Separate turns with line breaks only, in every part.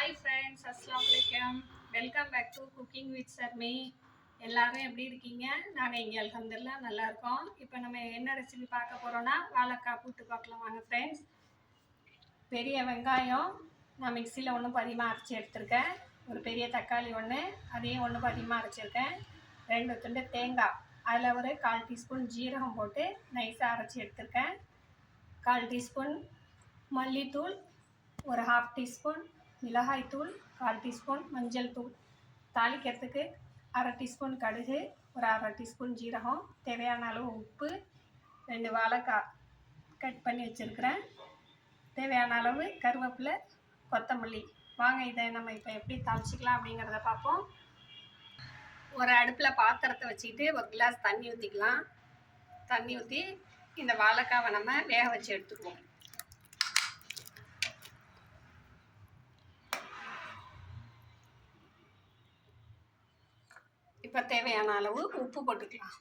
Hi friends, அஸ்ஸலாமு அலைக்கும். Welcome back to cooking with Sharmi. எல்லாரும் எப்படி இருக்கீங்க? நாங்கள் இங்கே அல்ஹம்துலில்லாஹ் நல்லா இருக்கோம். இப்போ நம்ம என்ன ரெசிபி பார்க்க போகிறோன்னா வாழைக்காய் கூட்டு பார்க்கலாம் வாங்க ஃப்ரெண்ட்ஸ். பெரிய வெங்காயம் நான் மிக்சியில் ஒன்று பதியமாக அரைச்சி எடுத்திருக்கேன். ஒரு பெரிய தக்காளி ஒன்று, அதையும் ஒன்று பதியமாக அரைச்சிருக்கேன். 2 துண்டு தேங்காய், அதில் ஒரு 1/4 டீஸ்பூன் ஜீரகம் போட்டு நைஸாக அரைச்சி எடுத்திருக்கேன். 1/4 டீஸ்பூன் மல்லித்தூள், ஒரு 1/2 டீஸ்பூன் மிளகாய்த்தூள், 1/4 டீஸ்பூன் மஞ்சள் தூள், தாளிக்கிறதுக்கு 1/2 டீஸ்பூன் கடுகு, ஒரு 1/2 டீஸ்பூன் ஜீரகம், தேவையான அளவு உப்பு, 2 வாழைக்காய் கட் பண்ணி வச்சுருக்கிறேன், தேவையான அளவு கருவேப்பிலை, கொத்தமல்லி. வாங்க இதை நம்ம இப்போ எப்படி தாளிச்சிக்கலாம் அப்படிங்கிறத பார்ப்போம். ஒரு அடுப்பில் பாத்திரத்தை வச்சுக்கிட்டு ஒரு கிளாஸ் தண்ணி ஊற்றிக்கலாம். தண்ணி ஊற்றி இந்த வாழைக்காவை நம்ம வேக வச்சு எடுத்துக்குவோம். இப்போ தேவையான அளவு உப்பு போட்டுக்கலாம்.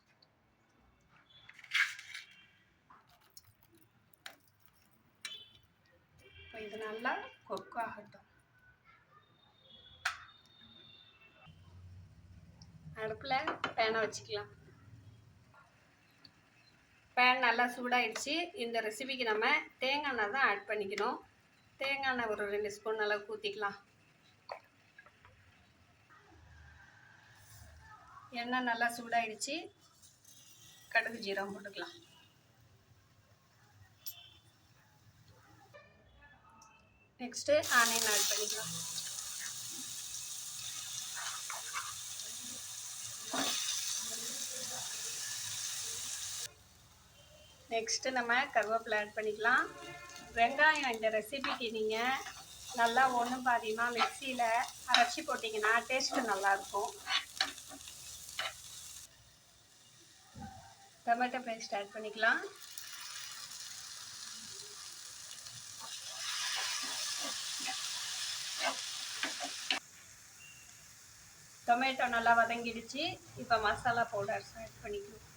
இப்போ இது நல்லா கொக்கு ஆகட்டும். அடுப்பில் பேனை வச்சுக்கலாம். பேன் நல்லா சூடாயிடுச்சு. இந்த ரெசிபிக்கு நம்ம தேங்காய் எண்ணெய் தான் ஆட் பண்ணிக்கணும். தேங்காய் எண்ணெய் ஒரு 2 ஸ்பூன் அளவுக்கு ஊற்றிக்கலாம். எண்ணெய் நல்லா சூடாயிடுச்சு. கடுகு ஜீரகம் போட்டுக்கலாம். நெக்ஸ்ட்டு ஆனியன் ஆட் பண்ணிக்கலாம். நெக்ஸ்ட்டு நம்ம கருவேப்பிலை ஆட் பண்ணிக்கலாம். வெங்காயம் இந்த ரெசிபிக்கு நீங்கள் நல்லா ஒன்று பாதியமாக மிக்சியில் அரைச்சி போட்டிங்கன்னா டேஸ்ட்டு நல்லாயிருக்கும். டொமேட்டோ பேஸ்ட் ஆட் பண்ணிக்கலாம். டொமேட்டோ நல்லா வதங்கிடுச்சு. இப்போ மசாலா பவுடர்ஸ் ஆட் பண்ணிக்கலாம்.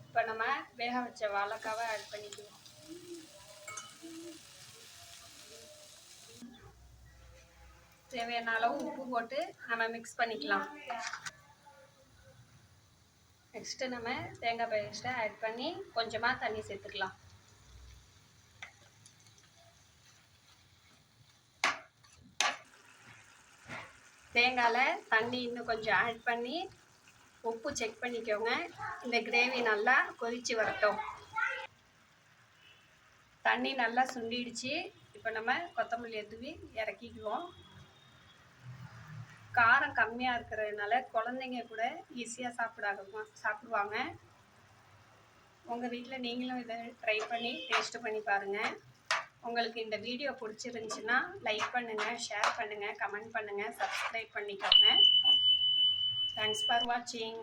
இப்போ நம்ம வேக வச்ச வாழைக்காவை ஆட் பண்ணிக்குவோம். தேவையான அளவு உப்பு போட்டு நம்ம மிக்ஸ் பண்ணிக்கலாம். நெக்ஸ்ட்டு நம்ம தேங்காய் பேஸ்ட்டை ஆட் பண்ணி கொஞ்சமாக தண்ணி சேர்த்துக்கலாம். தேங்காயில் தண்ணி இன்னும் கொஞ்சம் ஆட் பண்ணி உப்பு செக் பண்ணிக்கோங்க. இந்த கிரேவி நல்லா கொதித்து வரட்டும். தண்ணி நல்லா சுண்டிடுச்சு. இப்போ நம்ம கொத்தமல்லி தூவி இறக்கிக்குவோம். காரம் கம்மியாக இருக்கிறதுனால குழந்தைங்க கூட ஈஸியாக சாப்பிடுவாங்க. உங்கள் வீட்டில் நீங்களும் இதை ட்ரை பண்ணி டேஸ்ட்டு பண்ணி பாருங்கள். உங்களுக்கு இந்த வீடியோ பிடிச்சிருந்துச்சின்னா லைக் பண்ணுங்கள், ஷேர் பண்ணுங்கள், கமெண்ட் பண்ணுங்கள், சப்ஸ்கிரைப் பண்ணிக்கோங்க. தேங்க்ஸ் ஃபார் வாட்சிங்.